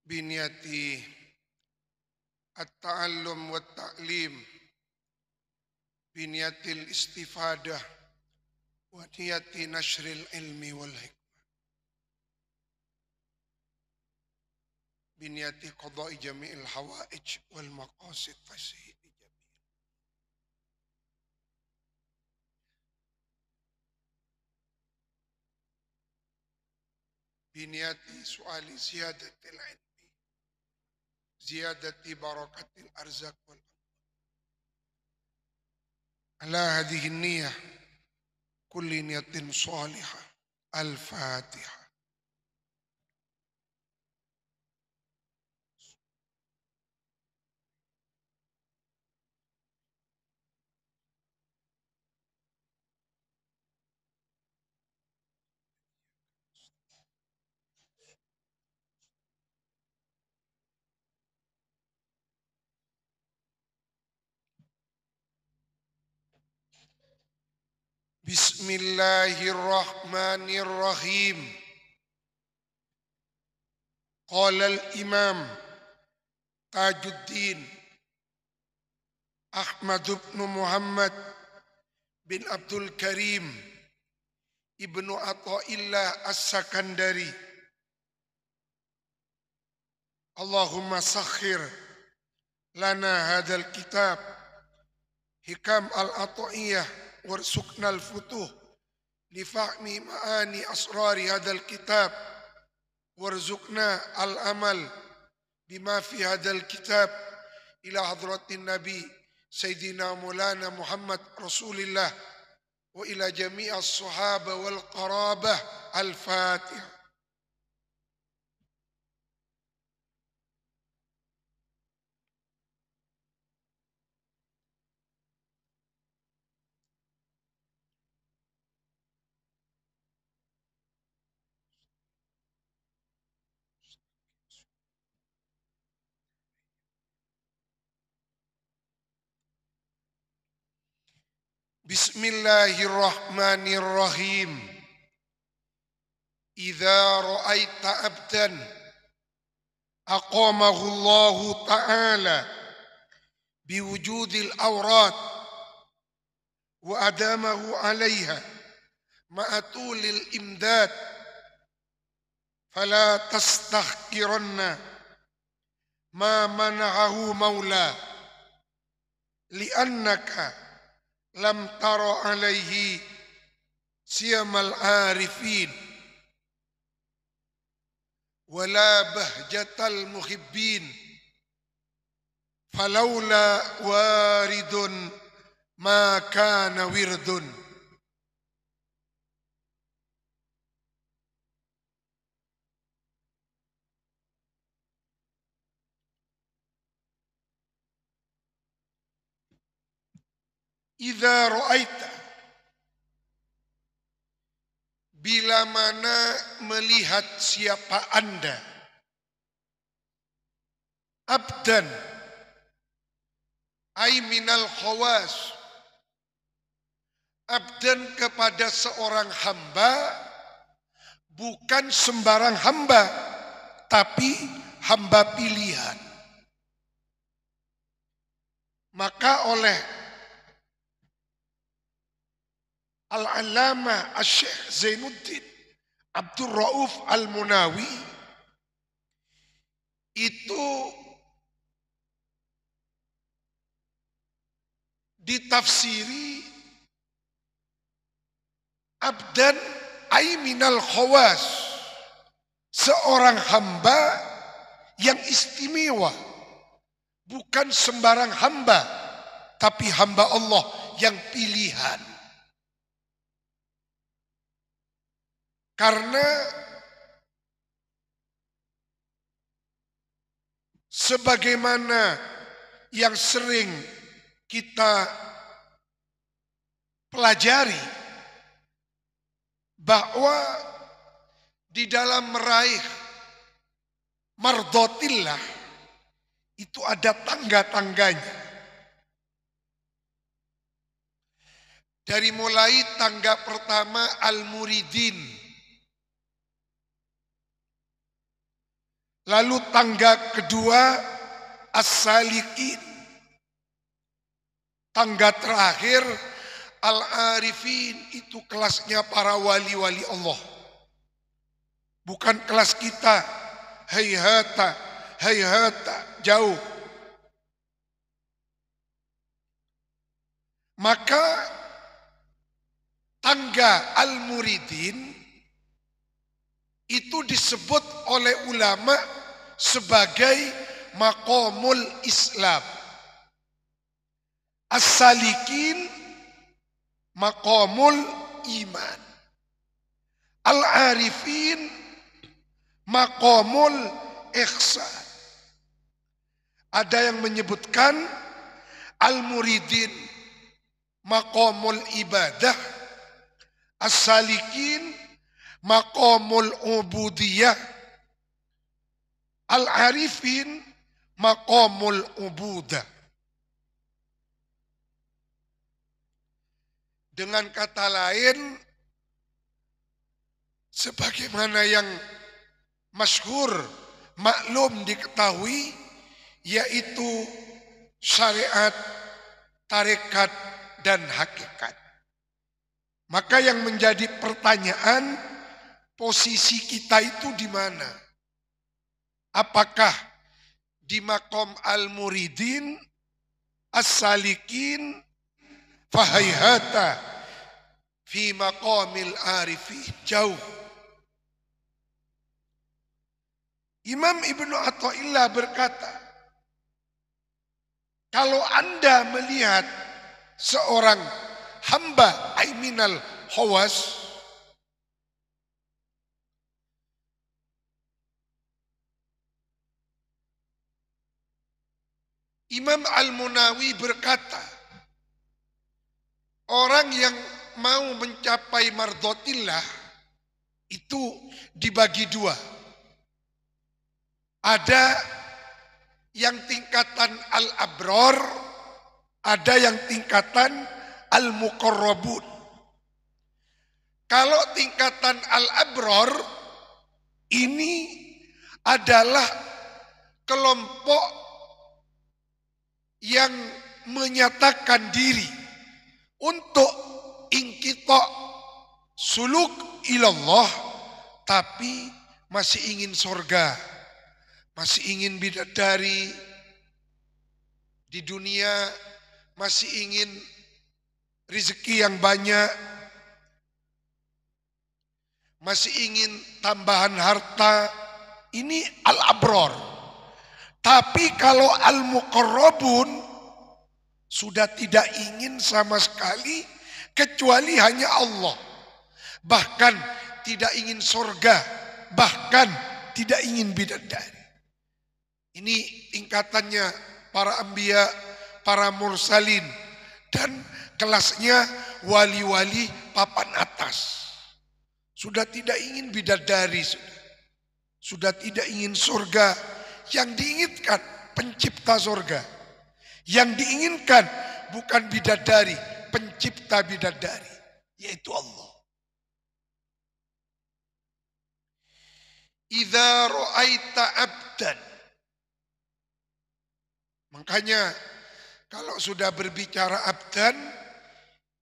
biniyati at-ta'allum wa ta'lim, biniyatil istifadah wa niyati nashril ilmi wal hikmah, biniyati qada'i jami'il hawaij wal maqasid fasihid jami'il, biniyati su'ali ziyadatil ilmi, ziyadati barakatil arzak wal ala hadhihi niyah kulli niyatin salihah. Al-Fatihah. Bismillahirrahmanirrahim. Qala al-Imam Tajuddin Ahmad bin Muhammad bin Abdul Karim Ibnu Athaillah As-Sakandari, Allahumma sakhir lana hadzal kitab hikam al-ata'iyah warzuqna al-futuh li fahmi ma'ani asrari hadzal kitab warzuqna al-amal bima fi hadzal kitab ila hadratin nabi sayyidina maulana Muhammad Rasulillah wa ila jami'as sahaba wal qarabah. Al-Fatihah. Bismillahirrahmanirrahim. Idza ra'aita abdan aqamahu Allah ta'ala biwujudil awrat wa adamahu 'alaiha ma'atulil imdad fala tastahqiranna ma mana'ahu maula li'annaka lam tara alaihi siyamal arifin wala bahjatal muhibbin falawla waridun ma kana wirdun. Idza ra'aita, bila mana melihat siapa Anda, abdan ay minal khawas, abdan kepada seorang hamba, bukan sembarang hamba, tapi hamba pilihan. Maka oleh Al-Allamah Asy-Syaikh Zainuddin Abdul Rauf Al-Munawi itu ditafsiri abdan ay minal khawas, seorang hamba yang istimewa, bukan sembarang hamba, tapi hamba Allah yang pilihan. Karena sebagaimana yang sering kita pelajari, bahwa di dalam meraih mardhatillah itu ada tangga-tangganya. Dari mulai tangga pertama al-muridin, Lalu tangga kedua as-salikin. Tangga terakhir al-arifin, itu kelasnya para wali-wali Allah. Bukan kelas kita. Hayhata, hayhata, jauh. Maka tangga al-muridin itu disebut oleh ulama sebagai maqamul Islam. As-salikin maqamul iman. Al-arifin maqamul ihsan. Ada yang menyebutkan al-muridin maqamul ibadah, as-salikin maqamul ubudiyah, al-arifin maqamul ubudah. Dengan kata lain, sebagaimana yang masyhur, maklum diketahui, yaitu syariat, tarekat, dan hakikat. Maka yang menjadi pertanyaan, posisi kita itu di mana? Apakah di maqam al-muridin, as-salikin, fahayhata fi maqamil arifin, jauh. Imam Ibnu Athaillah berkata, kalau Anda melihat seorang hamba aiminal hawas, Imam Al-Munawi berkata, orang yang mau mencapai mardhatillah itu dibagi dua. Ada yang tingkatan al-abrar, ada yang tingkatan al-muqarrabun. Kalau tingkatan al-abrar ini adalah kelompok yang menyatakan diri untuk ingkita suluk ilallah, tapi masih ingin surga, masih ingin bidadari di dunia, masih ingin rezeki yang banyak, masih ingin tambahan harta. Ini al-abrar. Tapi kalau al-muqarrabun sudah tidak ingin sama sekali kecuali hanya Allah. Bahkan tidak ingin surga, bahkan tidak ingin bidadari. Ini tingkatannya para anbiya, para mursalin, dan kelasnya wali-wali papan atas. Sudah tidak ingin bidadari, sudah tidak ingin surga. Yang diinginkan pencipta surga. Yang diinginkan bukan bidadari, pencipta bidadari, yaitu Allah. Idza ra'aita abdan. Makanya kalau sudah berbicara abdan,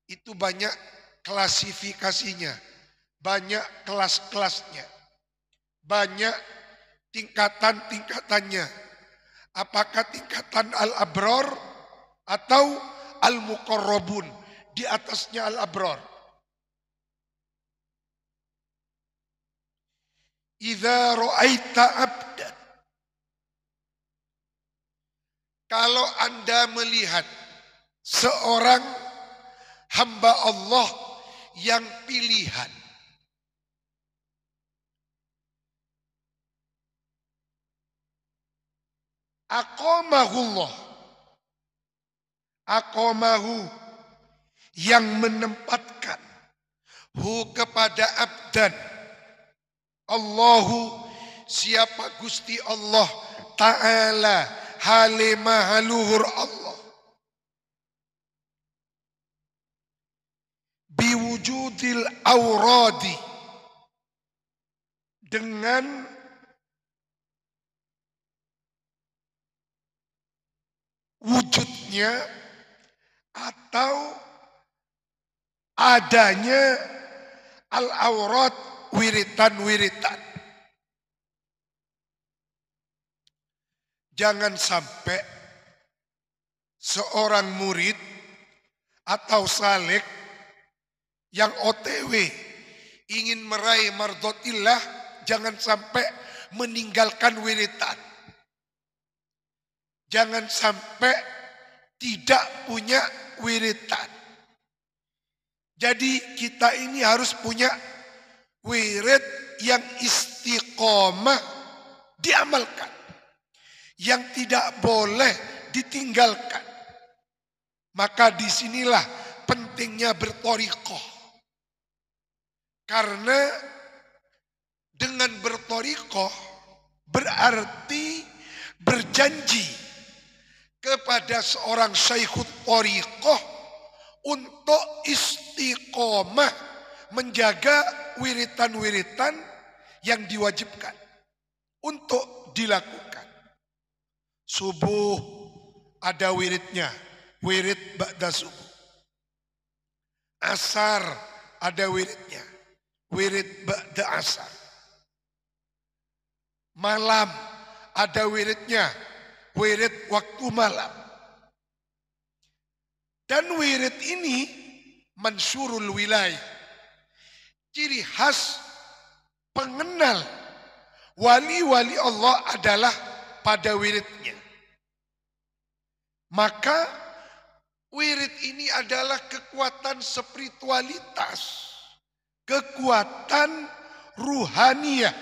itu banyak klasifikasinya, banyak kelas-kelasnya, banyak tingkatan-tingkatannya. Apakah tingkatan al-abrar atau al-muqarrabun, di atasnya al-abrar. Idza ra'aita abdan. Kalau Anda melihat seorang hamba Allah yang pilihan, aqamahullah, aqamahu, yang menempatkan hu kepada abdan, Allahu, siapa Gusti Allah Ta'ala, halimah luhur Allah, biwujudil awradi, dengan wujudnya atau adanya al-aurat wiritan-wiritan. Jangan sampai seorang murid atau salik yang OTW ingin meraih mardotillah, jangan sampai meninggalkan wiritan. Jangan sampai tidak punya wiritan. Jadi kita ini harus punya wirid yang istiqomah diamalkan, yang tidak boleh ditinggalkan. Maka disinilah pentingnya berthariqah. Karena dengan berthariqah berarti berjanji kepada seorang syaikhut thariqah untuk istiqomah menjaga wiritan-wiritan yang diwajibkan untuk dilakukan. Subuh ada wiridnya, wirid ba'da subuh. Asar ada wiridnya, wirid ba'da asar. Malam ada wiridnya, wirid waktu malam. Dan wirid ini mansyurul wilayah. Ciri khas pengenal wali-wali Allah adalah pada wiridnya. Maka wirid ini adalah kekuatan spiritualitas, kekuatan ruhaniyah.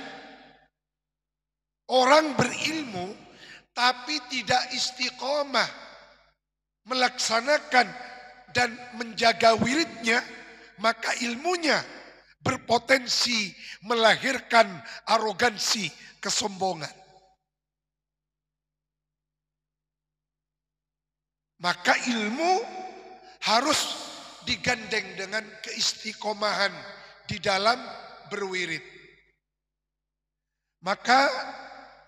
Orang berilmu tapi tidak istiqomah melaksanakan dan menjaga wiridnya, maka ilmunya berpotensi melahirkan arogansi, kesombongan. Maka ilmu harus digandeng dengan keistiqomahan di dalam berwirid. Maka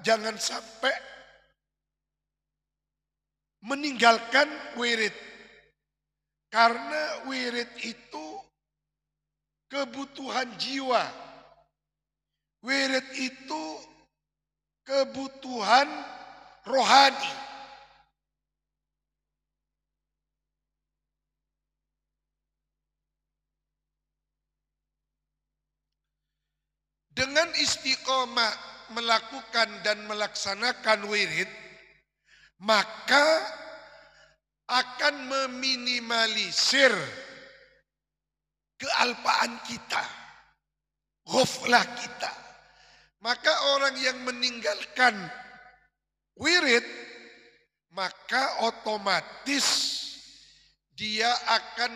jangan sampai meninggalkan wirid. Karena wirid itu kebutuhan jiwa. Wirid itu kebutuhan rohani. Dengan istiqomah melakukan dan melaksanakan wirid, maka akan meminimalisir kealpaan kita, ghaflah kita. Maka orang yang meninggalkan wirid, maka otomatis dia akan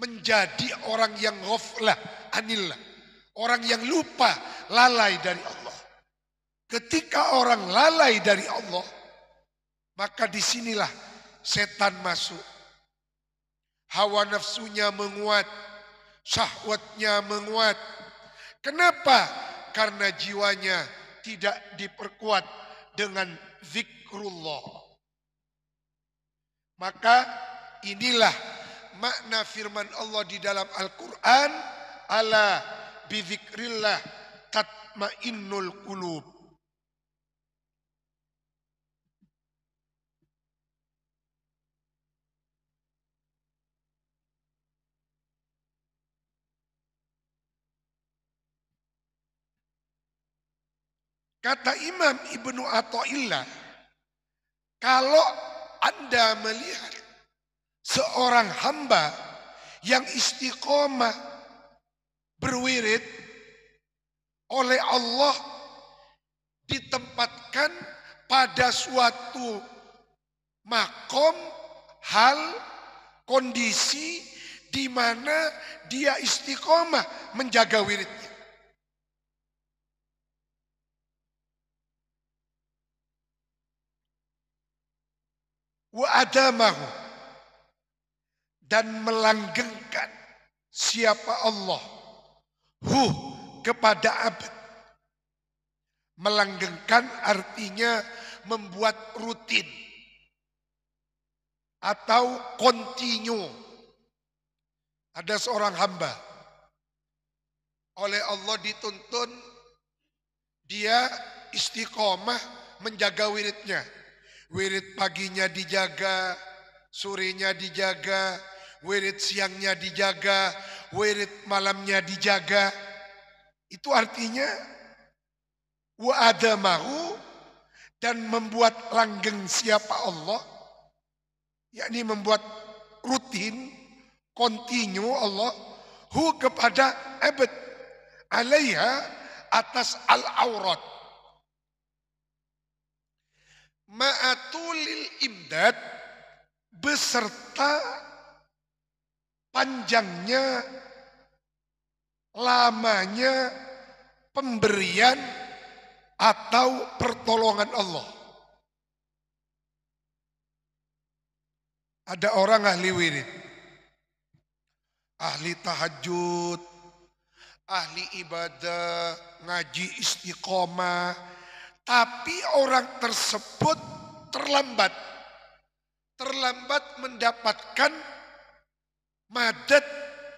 menjadi orang yang ghaflah anillah, orang yang lupa, lalai dari Allah. Ketika orang lalai dari Allah, maka disinilah setan masuk. Hawa nafsunya menguat, syahwatnya menguat. Kenapa? Karena jiwanya tidak diperkuat dengan zikrullah. Maka inilah makna firman Allah di dalam Al-Quran, ala bizikrillah tatmainnul qulub. Kata Imam Ibnu Athaillah, kalau Anda melihat seorang hamba yang istiqomah berwirid oleh Allah ditempatkan pada suatu makom, hal, kondisi di mana dia istiqomah menjaga wiridnya. Wa adamahu, dan melanggengkan siapa Allah kepada abad. Melanggengkan artinya membuat rutin atau kontinu. Ada seorang hamba oleh Allah dituntun dia istiqomah menjaga wiridnya. Wirid paginya dijaga, sorenya dijaga, wirid siangnya dijaga, wirid malamnya dijaga. Itu artinya wa adamahu, dan membuat langgeng siapa Allah, yakni membuat rutin, kontinu Allah, hu kepada abad, alaiha atas al-aurat, ma'atulil imdad, beserta panjangnya, lamanya pemberian atau pertolongan Allah. Ada orang ahli wirid, ahli tahajud, ahli ibadah, ngaji istiqomah, tapi orang tersebut terlambat mendapatkan madad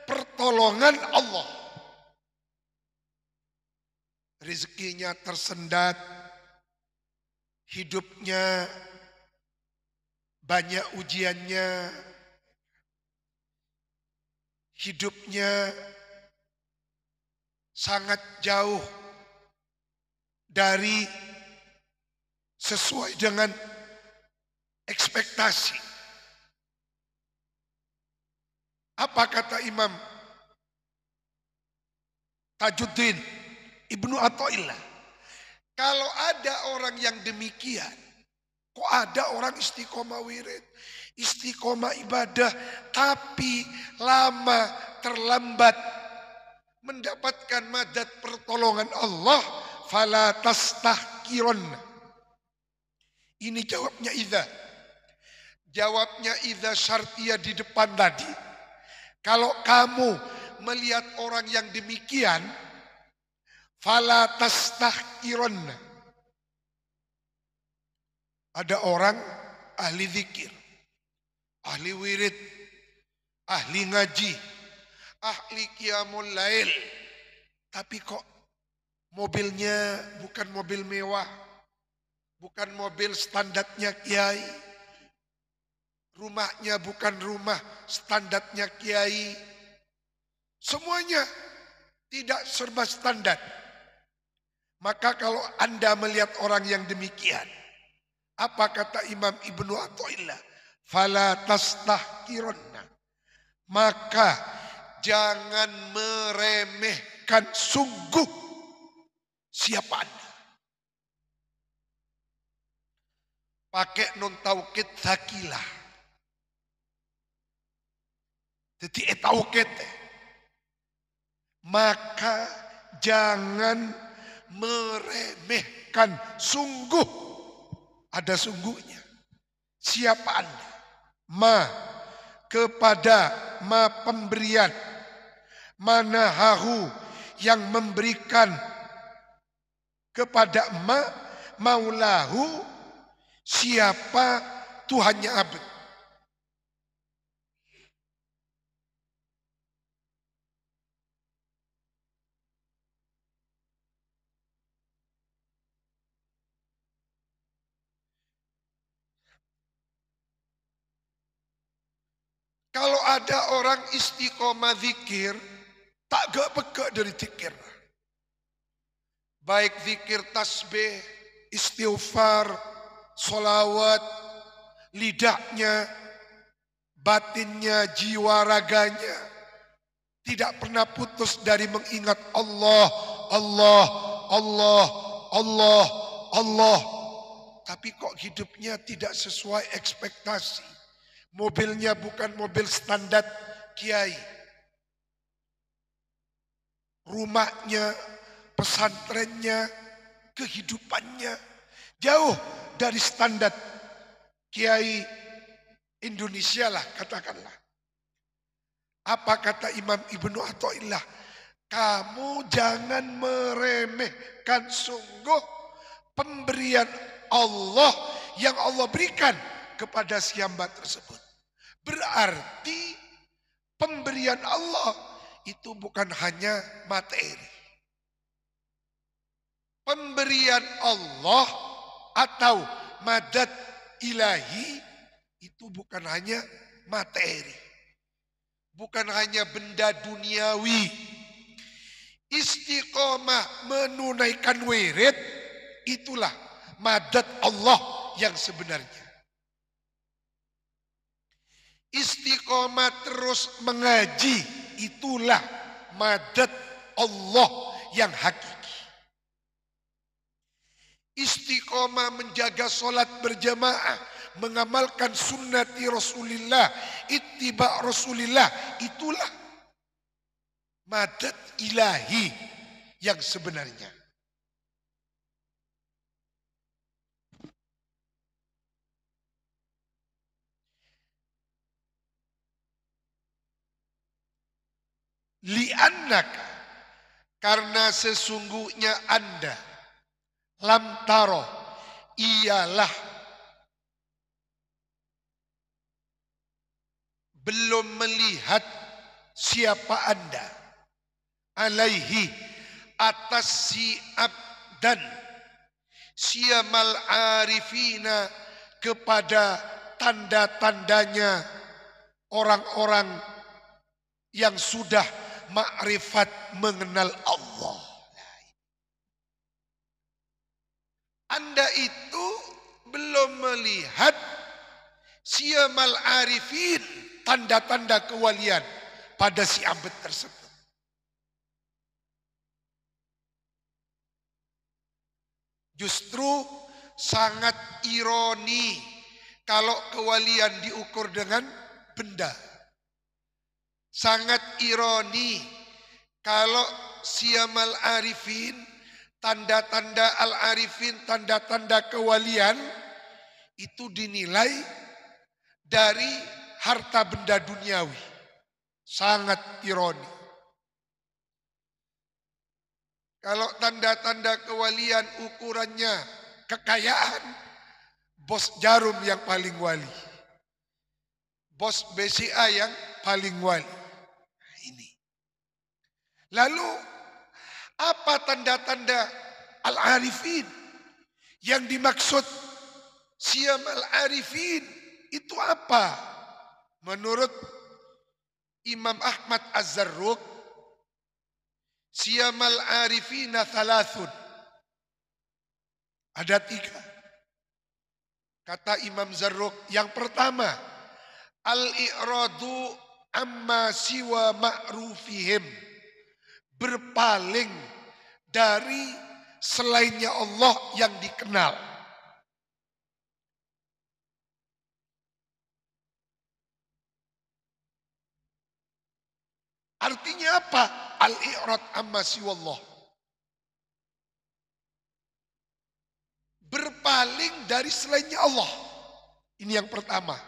pertolongan Allah. Rezekinya tersendat, hidupnya banyak ujiannya, hidupnya sangat jauh dari sesuai dengan ekspektasi. Apa kata Imam Tajuddin Ibnu Athaillah? Kalau ada orang yang demikian, kok ada orang istiqomah wirid, istiqomah ibadah, tapi lama terlambat mendapatkan madad pertolongan Allah, fala tastahkiron. Ini jawabnya idza. Jawabnya idza syartiyah di depan tadi. Kalau kamu melihat orang yang demikian, fala tastahkiron. Ada orang ahli zikir, ahli wirid, ahli ngaji, ahli qiyamul lail, tapi kok mobilnya bukan mobil mewah, bukan mobil standarnya kiai, rumahnya bukan rumah standarnya kiai, semuanya tidak serba standar. Maka kalau Anda melihat orang yang demikian, apa kata Imam Ibnu Athaillah? Fala tastahkironna. Maka jangan meremehkan sungguh siapa Anda. Pakai nun taukid zakilah. Jadi taukid. Maka jangan meremehkan sungguh. Ada sungguhnya. Siapa Anda? Ma, kepada ma pemberian. Mana hahu, yang memberikan kepada ma, maulahu, siapa Tuhannya abad. Kalau ada orang istiqomah zikir, tak gak dari zikir. Baik zikir tasbih, istighfar, sholawat, lidahnya, batinnya, jiwa raganya tidak pernah putus dari mengingat Allah, Allah, Allah, Allah, Allah. Tapi kok hidupnya tidak sesuai ekspektasi. Mobilnya bukan mobil standar kiai. Rumahnya, pesantrennya, kehidupannya jauh dari standar kiai Indonesia lah katakanlah. Apa kata Imam Ibnu Athaillah? Kamu jangan meremehkan sungguh pemberian Allah yang Allah berikan kepada si hamba tersebut. Berarti pemberian Allah itu bukan hanya materi. Pemberian Allah atau madad ilahi itu bukan hanya materi. Bukan hanya benda duniawi. Istiqomah menunaikan wirid, itulah madad Allah yang sebenarnya. Istiqomah terus mengaji, itulah madad Allah yang hakiki. Istiqomah menjaga solat berjamaah, mengamalkan sunnati Rasulullah, ittiba Rasulullah, itulah madad ilahi yang sebenarnya. Li'annaka, karena sesungguhnya Anda, lam taro, ialah belum melihat siapa Anda, alaihi, atas si abdan, siamal arifina, kepada tanda-tandanya orang-orang yang sudah makrifat mengenal Allah. Anda itu belum melihat siamal arifin, tanda-tanda kewalian pada si abad tersebut. Justru sangat ironi kalau kewalian diukur dengan benda. Sangat ironi kalau siamal arifin, tanda-tanda al-arifin, tanda-tanda kewalian itu dinilai dari harta benda duniawi. Sangat ironi. Kalau tanda-tanda kewalian ukurannya kekayaan, bos Jarum yang paling wali. Bos BCA yang paling wali. Ini. Lalu apa tanda-tanda al-arifin? Yang dimaksud siam al-arifin itu apa? Menurut Imam Ahmad Az-Zarruq, siam al-arifina thalathun. Ada 3. Kata Imam Zarruq, yang pertama, al-i'radu amma siwa ma'rufihim, berpaling dari selainnya Allah yang dikenal. Artinya apa? Al-i'rad amma siwa Allah. Berpaling dari selainnya Allah. Ini yang pertama.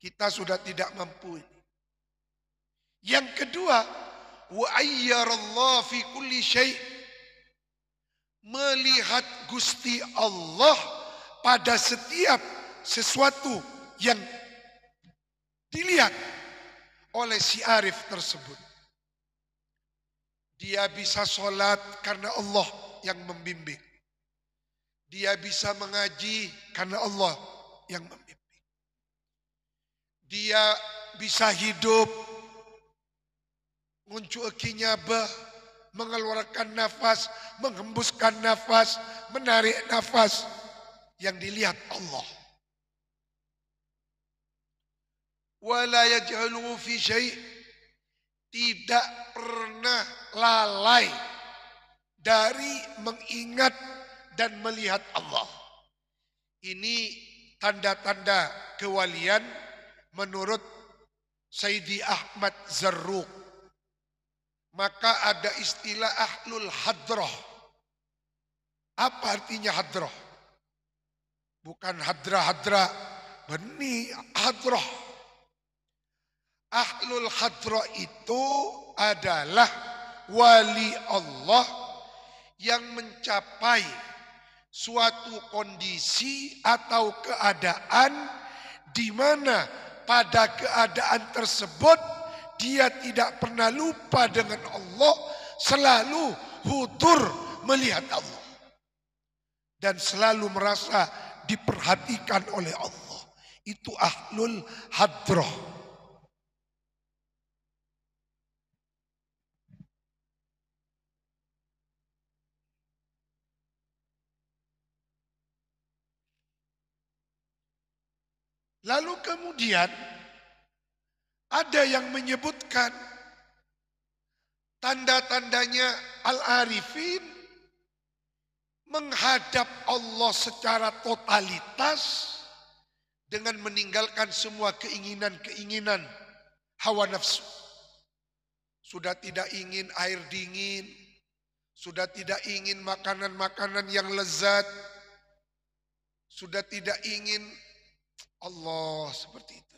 Kita sudah tidak mampu ini. Yang kedua, wa ayyarallahu fi kulli syai', melihat Gusti Allah pada setiap sesuatu yang dilihat oleh si arif tersebut. Dia bisa sholat karena Allah yang membimbing. Dia bisa mengaji karena Allah yang membimbing. Dia bisa hidup nguncukinya mengeluarkan nafas, menghembuskan nafas, menarik nafas yang dilihat Allah. Wala yajhalu fi syai', tidak pernah lalai dari mengingat dan melihat Allah. Ini tanda-tanda kewalian menurut Sayyidi Ahmad Zarruq. Maka ada istilah ahlul hadrah. Apa artinya hadrah? Bukan hadra-hadra, benih hadrah. Ahlul hadrah itu adalah wali Allah yang mencapai suatu kondisi atau keadaan di mana pada keadaan tersebut dia tidak pernah lupa dengan Allah, selalu hudur melihat Allah dan selalu merasa diperhatikan oleh Allah. Itu ahlul hadrah. Lalu kemudian ada yang menyebutkan tanda-tandanya al-arifin menghadap Allah secara totalitas dengan meninggalkan semua keinginan-keinginan hawa nafsu. Sudah tidak ingin air dingin, sudah tidak ingin makanan-makanan yang lezat, sudah tidak ingin Allah seperti itu.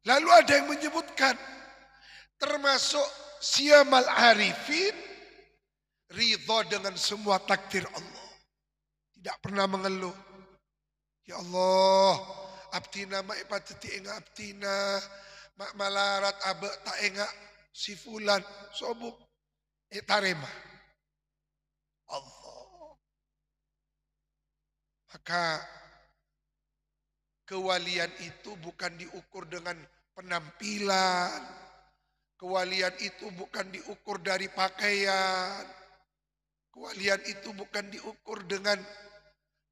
Lalu ada yang menyebutkan termasuk siamal arifin ridho dengan semua takdir Allah. Tidak pernah mengeluh. Ya Allah, abdina ma ipateti enga abdina, mak malarat abe tak enga si fulan sobuk tarema. Allah. Maka kewalian itu bukan diukur dengan penampilan. Kewalian itu bukan diukur dari pakaian. Kewalian itu bukan diukur dengan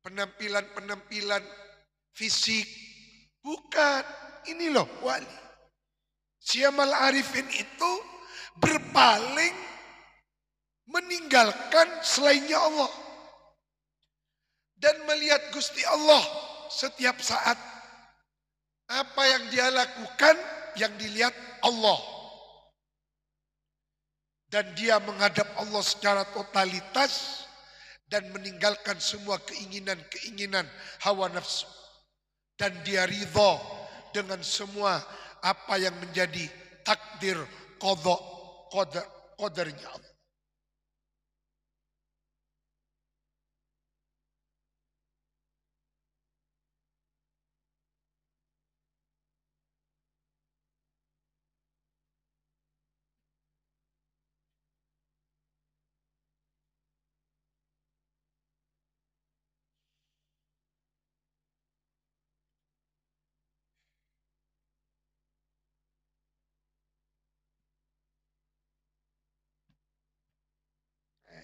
penampilan-penampilan fisik. Bukan. Ini loh wali. Siamal arifin itu berpaling meninggalkan selainnya Allah. Dan melihat Gusti Allah setiap saat. Apa yang dia lakukan, yang dilihat Allah. Dan dia menghadap Allah secara totalitas dan meninggalkan semua keinginan-keinginan hawa nafsu. Dan dia ridho dengan semua apa yang menjadi takdir qadarnya Allah.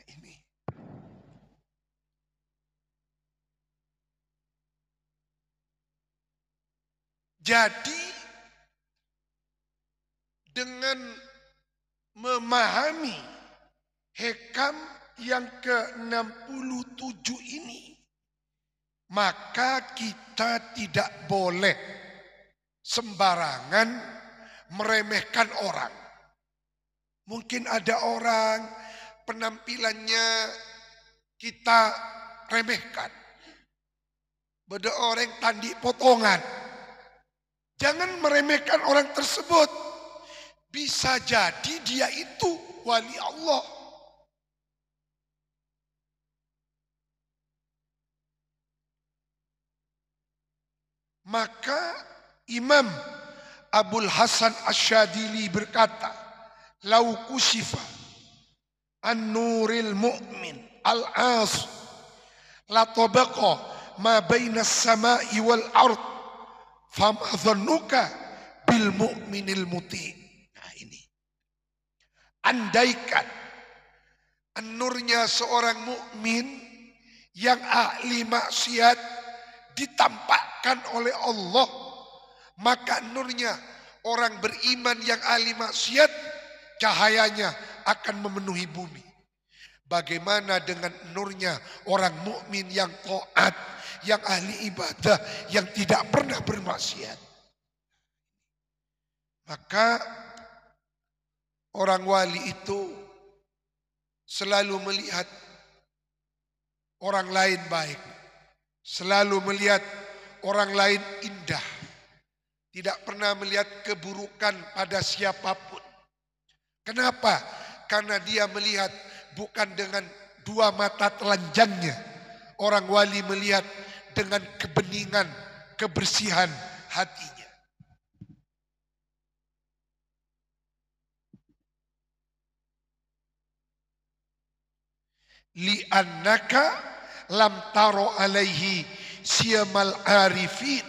Ini. Jadi dengan memahami hikam yang ke-67 ini, maka kita tidak boleh sembarangan meremehkan orang. Mungkin ada orang penampilannya kita remehkan. Beda orang tandi potongan. Jangan meremehkan orang tersebut. Bisa jadi dia itu wali Allah. Maka Imam Abul Hasan Asyadili berkata, "Lau kushifa an-nuril mu'min al-as la tabaqa ma baina as-sama'i wal ard fama dhannuka bil mu'minil muti." Nah ini. Andaikan an-nurnya seorang mukmin yang ahli maksiat ditampakkan oleh Allah, maka nurnya orang beriman yang ahli maksiat, cahayanya akan memenuhi bumi. Bagaimana dengan nurnya orang mukmin yang taat, yang ahli ibadah, yang tidak pernah bermaksiat? Maka orang wali itu selalu melihat orang lain baik, selalu melihat orang lain indah, tidak pernah melihat keburukan pada siapapun. Kenapa? Karena dia melihat bukan dengan dua mata telanjangnya. Orang wali melihat dengan kebeningan, kebersihan hatinya. Li'annaka lam taro alaihi siyamal arifin.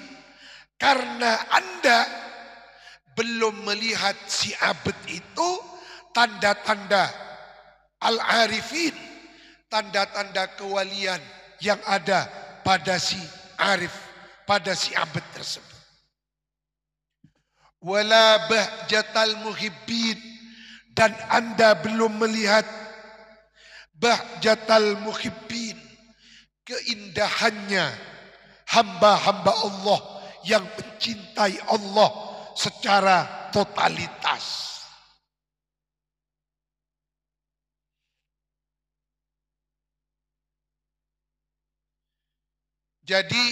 Karena Anda belum melihat si abad itu tanda-tanda al-arifin, tanda-tanda kewalian yang ada pada si arif, pada si abad tersebut. Wala bahjatal muhibbin, dan Anda belum melihat bahjatal muhibbin, keindahannya hamba-hamba Allah yang mencintai Allah secara totalitas. Jadi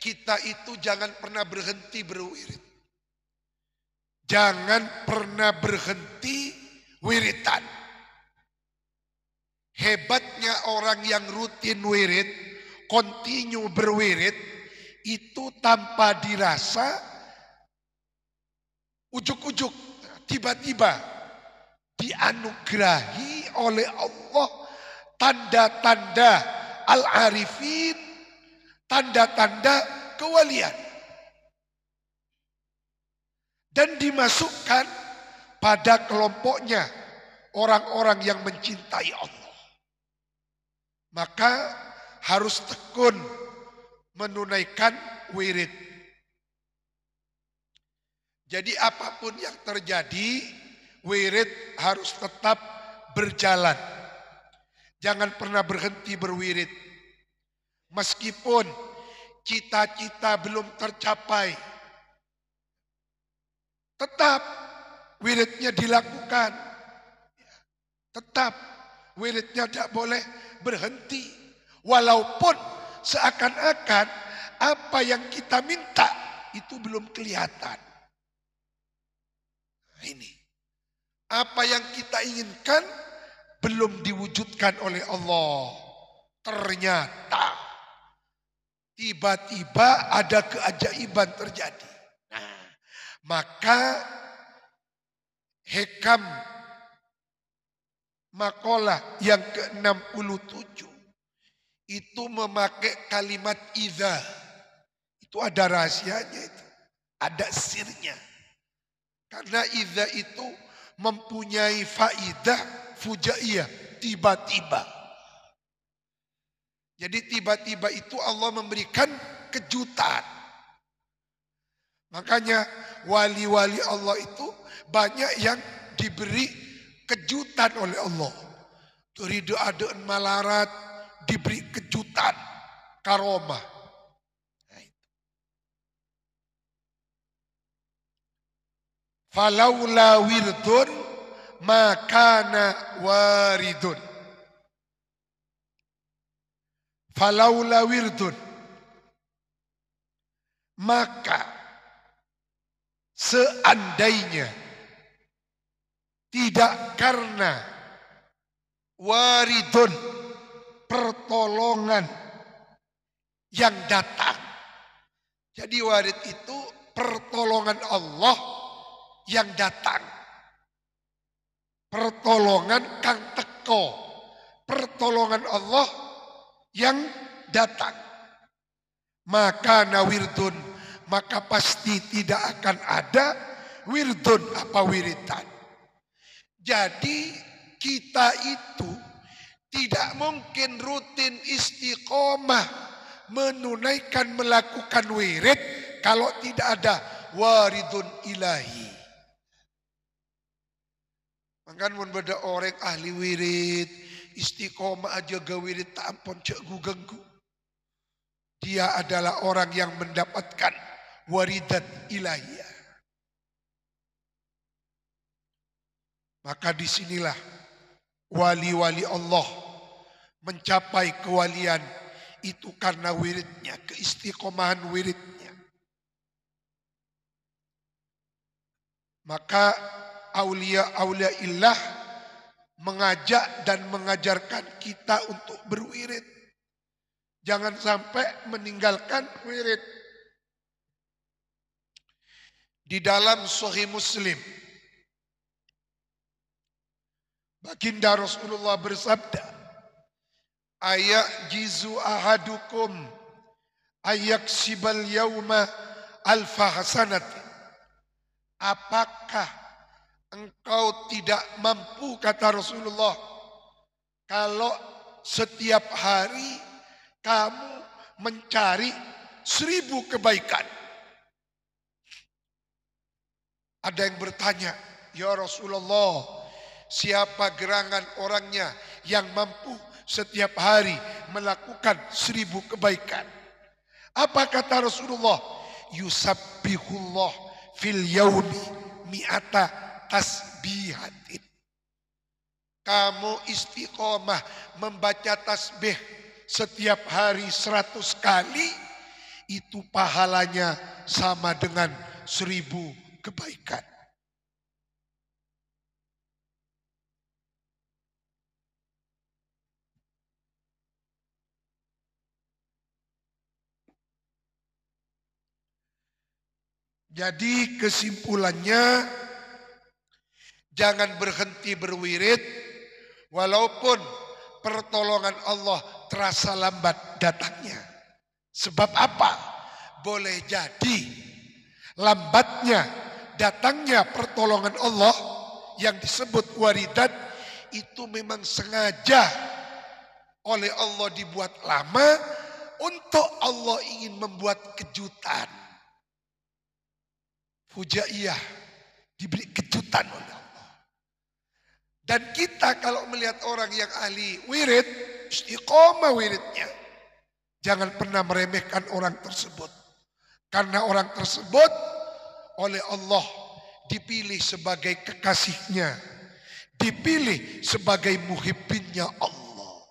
kita itu jangan pernah berhenti berwirid. Jangan pernah berhenti wiritan. Hebatnya orang yang rutin wirid, continue berwirid, itu tanpa dirasa ujuk-ujuk tiba-tiba dianugerahi oleh Allah tanda-tanda al-arifin, tanda-tanda kewalian, dan dimasukkan pada kelompoknya orang-orang yang mencintai Allah. Maka harus tekun menunaikan wirid. Jadi apapun yang terjadi, wirid harus tetap berjalan. Jangan pernah berhenti berwirid. Meskipun cita-cita belum tercapai, tetap wiridnya dilakukan. Tetap wiridnya tidak boleh berhenti. Walaupun seakan-akan apa yang kita minta itu belum kelihatan. Nah, ini. Apa yang kita inginkan belum diwujudkan oleh Allah. Ternyata tiba-tiba ada keajaiban terjadi. Nah, maka hikam makalah yang ke-67 itu memakai kalimat idza. Itu ada rahasianya itu. Ada sirnya. Karena idza itu mempunyai faidah fujaiyah, tiba-tiba. Jadi tiba-tiba itu Allah memberikan kejutan. Makanya wali-wali Allah itu banyak yang diberi kejutan oleh Allah. Dari doa-doa malarat diberi kejutan, karomah. Nah, falaula wirdun makana waridun. Falaula wirdun, maka seandainya tidak karena waridun, pertolongan yang datang. Jadi warid itu pertolongan Allah yang datang. Pertolongan kang teko, pertolongan Allah yang datang. Maka nawirdun, maka pasti tidak akan ada wirdun, apa wiritan. Jadi kita itu tidak mungkin rutin istiqomah menunaikan, melakukan wirid kalau tidak ada waridun ilahi. Makanya mun beda orang ahli wirid, istiqomah aja gawirid tak ampun cek ganggu. Dia adalah orang yang mendapatkan waridat ilahiyah. Maka disinilah wali-wali Allah mencapai kewalian itu karena wiridnya, keistiqomahan wiridnya. Maka aulia illah mengajak dan mengajarkan kita untuk berwirid. Jangan sampai meninggalkan wirid. Di dalam Sahih Muslim, baginda Rasulullah bersabda, "Ayak jizu ahadukum ayak sibal yauma alfa hasanati." Apakah engkau tidak mampu, kata Rasulullah, kalau setiap hari kamu mencari 1000 kebaikan? Ada yang bertanya, "Ya Rasulullah, siapa gerangan orangnya yang mampu setiap hari melakukan 1000 kebaikan?" Apa kata Rasulullah? "Yusabbihullah fil yaumi mi'ata tasbihatin." Kamu istiqomah membaca tasbih setiap hari 100 kali, itu pahalanya sama dengan 1000 kebaikan. Jadi kesimpulannya, jangan berhenti berwirid walaupun pertolongan Allah terasa lambat datangnya. Sebab apa? Boleh jadi lambatnya datangnya pertolongan Allah yang disebut waridat itu memang sengaja oleh Allah dibuat lama untuk Allah ingin membuat kejutan. Fujaiyah, diberi kejutan oleh Allah. Dan kita kalau melihat orang yang ahli wirid, istiqomah wiridnya, jangan pernah meremehkan orang tersebut. Karena orang tersebut oleh Allah dipilih sebagai kekasihnya, dipilih sebagai muhibbinnya Allah.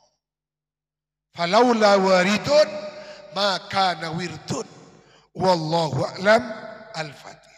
Falaula waridun maka nawirdun. Wallahu a'lam. Al-Fatihah.